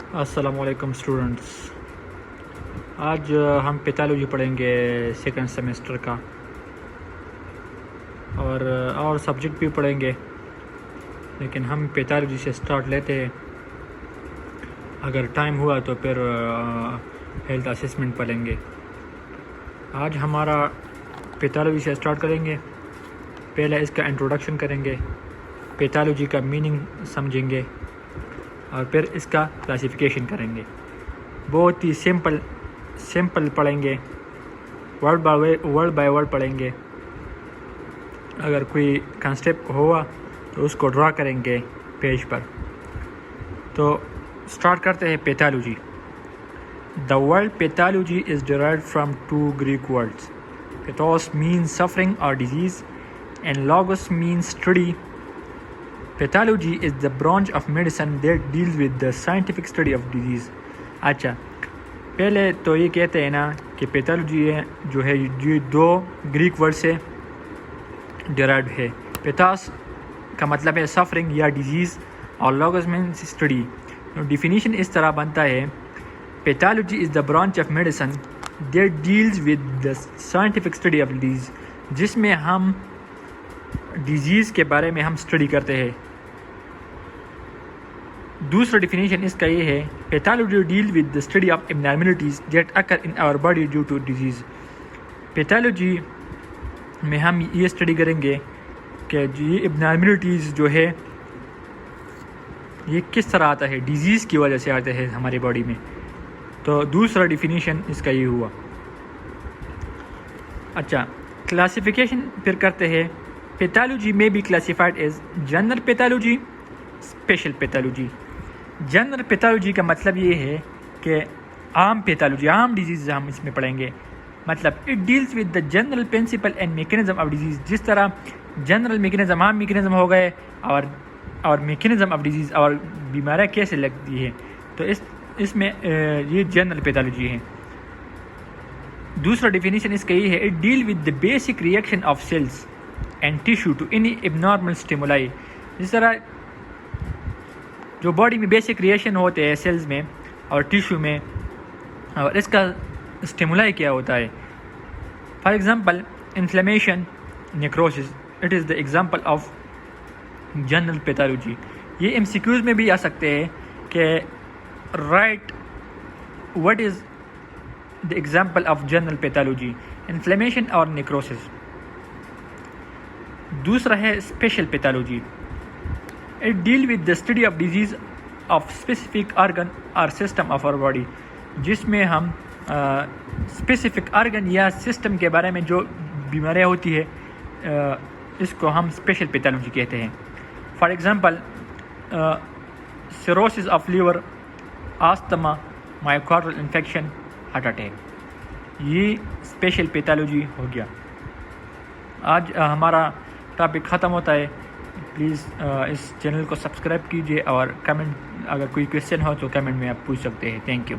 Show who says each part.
Speaker 1: السلام علیکم اسٹوڈنٹس، آج ہم پیتھالوجی پڑھیں گے سیکنڈ سیمسٹر کا، اور سبجیکٹ بھی پڑھیں گے، لیکن ہم پیتھالوجی سے سٹارٹ لیتے ہیں۔ اگر ٹائم ہوا تو پھر ہیلتھ اسسمنٹ پڑھیں گے۔ آج ہمارا پیتھالوجی سے سٹارٹ کریں گے۔ پہلے اس کا انٹروڈکشن کریں گے، پیتھالوجی کا میننگ سمجھیں گے، اور پھر اس کا کلاسیفیکیشن کریں گے۔ بہت ہی سمپل پڑھیں گے، ورڈ بائی ورڈ پڑھیں گے۔ اگر کوئی کنسیپٹ ہوا تو اس کو ڈرا کریں گے پیج پر۔ تو سٹارٹ کرتے ہیں pathology. The word pathology is derived from two Greek words. Pathos means suffering or disease, and logos means study. Pathology is the branch of medicine that deals with the scientific study of disease. اچھا، پہلے تو یہ کہتے ہیں نا کہ pathology جو ہے یہ دو گریک ورڈ سے ڈیرائیوڈ ہے۔ پیتھاس کا مطلب ہے سفرنگ یا ڈیزیز، اور لوگوس مینس اسٹڈی۔ ڈیفینیشن اس طرح بنتا ہے: pathology is the branch of medicine that deals with the scientific study of disease, جس میں ہم ڈیزیز کے بارے میں ہم اسٹڈی کرتے ہیں۔ دوسرا ڈیفینیشن اس کا یہ ہے: pathology deal with the study of abnormalities that occur in our body due to disease. Pathology میں ہم یہ اسٹڈی کریں گے کہ یہ ابنارملٹیز جو ہے یہ کس طرح آتا ہے، ڈیزیز کی وجہ سے آتے ہیں ہماری باڈی میں۔ تو دوسرا ڈیفینیشن اس کا یہ ہوا۔ اچھا، کلاسیفیکیشن پھر کرتے ہیں۔ پیتھالوجی میں be classified as general pathology, special pathology. General pathology کا مطلب یہ ہے کہ عام پیتھالوجی، عام ڈیزیز ہم اس میں پڑھیں گے۔ مطلب it deals with the general principle and mechanism of disease, جس طرح جنرل میکینزم، عام میکینزم ہو گئے، اور میکینزم آف ڈیزیز، اور بیماریاں کیسے لگتی ہیں، تو اس میں یہ جنرل پیتھالوجی ہے۔ دوسرا ڈیفینیشن اس کا یہ ہے: it deal with the basic reaction of cells and tissue to any abnormal stimuli, جس طرح جو باڈی میں بیسک ریئیکشن ہوتے ہیں سیلز میں اور ٹیشو میں، اور اس کا اسٹیمولائی کیا ہوتا ہے۔ For example inflammation, necrosis, it is the example of general pathology. یہ ایم سی کیوز میں بھی آ سکتے ہیں کہ right what is the example of general pathology, inflammation اور نیکروسس۔ دوسرا ہے special pathology. It deal with the study of disease of specific organ اور سسٹم آف آور باڈی، جس میں ہم اسپیسیفک آرگن یا سسٹم کے بارے میں جو بیماریاں ہوتی ہے اس کو ہم اسپیشل پیتھالوجی کہتے ہیں۔ For example cirrhosis of liver, asthma, myocardial infection, heart attack, یہ اسپیشل پیتھالوجی ہو گیا۔ آج ہمارا ٹاپک ختم ہوتا ہے۔ پلیز اس چینل کو سبسکرائب کیجیے، اور کمنٹ، اگر کوئی کویشچن ہو تو کمنٹ میں آپ پوچھ سکتے ہیں۔ Thank you.